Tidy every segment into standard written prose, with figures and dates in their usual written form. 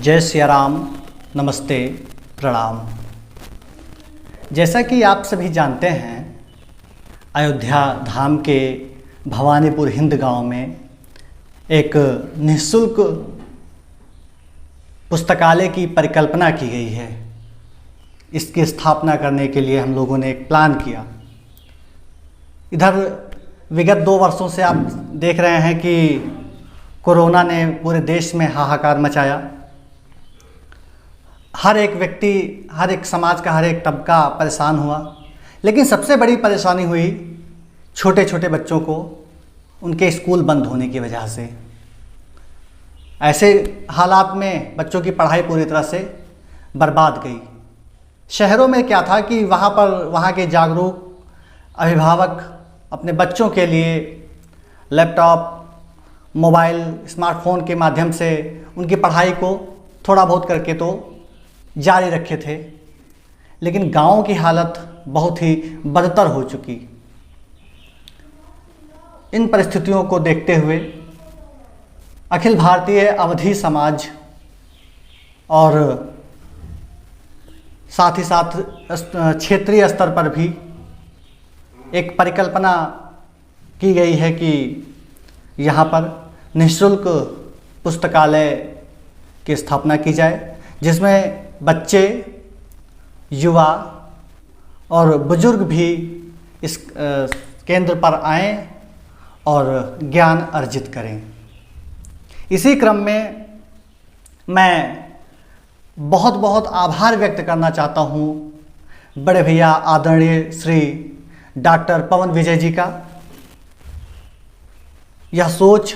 जय सिया राम, नमस्ते, प्रणाम। जैसा कि आप सभी जानते हैं, अयोध्या धाम के भवानीपुर हिंद गांव में एक निःशुल्क पुस्तकालय की परिकल्पना की गई है। इसकी स्थापना करने के लिए हम लोगों ने एक प्लान किया। इधर विगत 2 वर्षों से आप देख रहे हैं कि कोरोना ने पूरे देश में हाहाकार मचाया। हर एक व्यक्ति, हर एक समाज का हर एक तबका परेशान हुआ, लेकिन सबसे बड़ी परेशानी हुई छोटे छोटे बच्चों को, उनके स्कूल बंद होने की वजह से। ऐसे हालात में बच्चों की पढ़ाई पूरी तरह से बर्बाद गई। शहरों में क्या था कि वहाँ के जागरूक अभिभावक अपने बच्चों के लिए लैपटॉप, मोबाइल, स्मार्टफोन के माध्यम से उनकी पढ़ाई को थोड़ा बहुत करके तो जारी रखे थे, लेकिन गाँव की हालत बहुत ही बदतर हो चुकी। इन परिस्थितियों को देखते हुए अखिल भारतीय अवधी समाज और साथ ही साथ क्षेत्रीय स्तर पर भी एक परिकल्पना की गई है कि यहाँ पर निःशुल्क पुस्तकालय की स्थापना की जाए, जिसमें बच्चे, युवा और बुजुर्ग भी इस केंद्र पर आएं और ज्ञान अर्जित करें। इसी क्रम में मैं बहुत बहुत आभार व्यक्त करना चाहता हूँ बड़े भैया आदरणीय श्री डॉक्टर पवन विजय जी का। यह सोच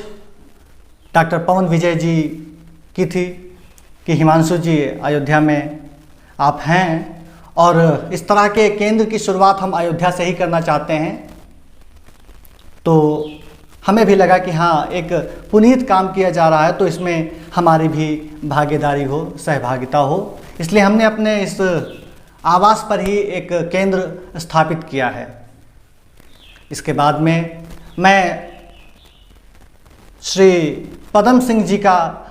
डॉक्टर पवन विजय जी की थी कि हिमांशु जी, अयोध्या में आप हैं और इस तरह के केंद्र की शुरुआत हम अयोध्या से ही करना चाहते हैं। तो हमें भी लगा कि हाँ, एक पुनीत काम किया जा रहा है, तो इसमें हमारी भी भागीदारी हो, सहभागिता हो। इसलिए हमने अपने इस आवास पर ही एक केंद्र स्थापित किया है। इसके बाद में मैं श्री पदम सिंह जी का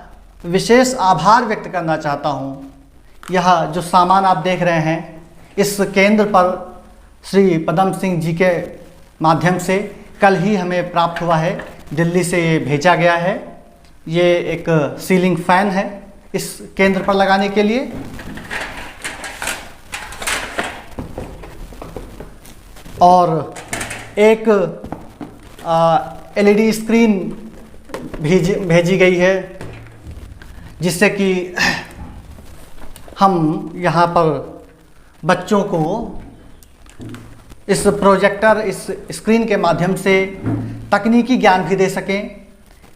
विशेष आभार व्यक्त करना चाहता हूँ। यह जो सामान आप देख रहे हैं, इस केंद्र पर श्री पदम सिंह जी के माध्यम से कल ही हमें प्राप्त हुआ है। दिल्ली से ये भेजा गया है। ये एक सीलिंग फैन है इस केंद्र पर लगाने के लिए, और एक LED स्क्रीन भेजी गई है, जिससे कि हम यहाँ पर बच्चों को इस प्रोजेक्टर, इस स्क्रीन के माध्यम से तकनीकी ज्ञान भी दे सकें,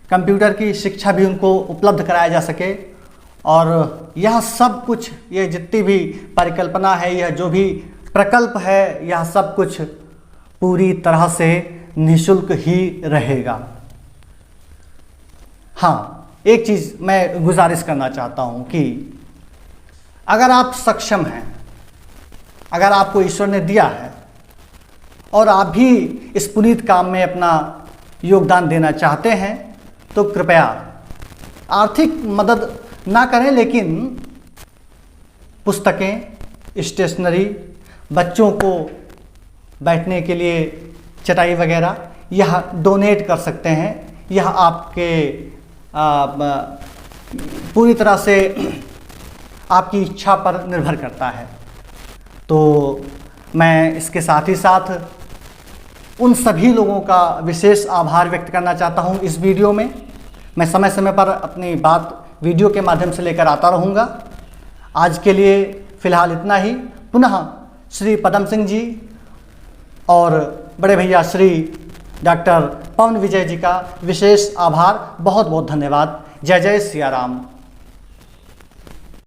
कंप्यूटर की शिक्षा भी उनको उपलब्ध कराया जा सके। और यह सब कुछ, ये जितनी भी परिकल्पना है, यह जो भी प्रकल्प है, यह सब कुछ पूरी तरह से निःशुल्क ही रहेगा। हाँ, एक चीज़ मैं गुजारिश करना चाहता हूँ कि अगर आप सक्षम हैं, अगर आपको ईश्वर ने दिया है और आप भी इस पुनीत काम में अपना योगदान देना चाहते हैं, तो कृपया आर्थिक मदद ना करें, लेकिन पुस्तकें, स्टेशनरी, बच्चों को बैठने के लिए चटाई वगैरह, यह डोनेट कर सकते हैं। यह आपके पूरी तरह से आपकी इच्छा पर निर्भर करता है। तो मैं इसके साथ ही साथ उन सभी लोगों का विशेष आभार व्यक्त करना चाहता हूं। इस वीडियो में मैं समय समय पर अपनी बात वीडियो के माध्यम से लेकर आता रहूँगा। आज के लिए फ़िलहाल इतना ही। पुनः श्री पदम सिंह जी और बड़े भैया श्री डॉक्टर पवन विजय जी का विशेष आभार, बहुत बहुत धन्यवाद। जय जय सिया राम।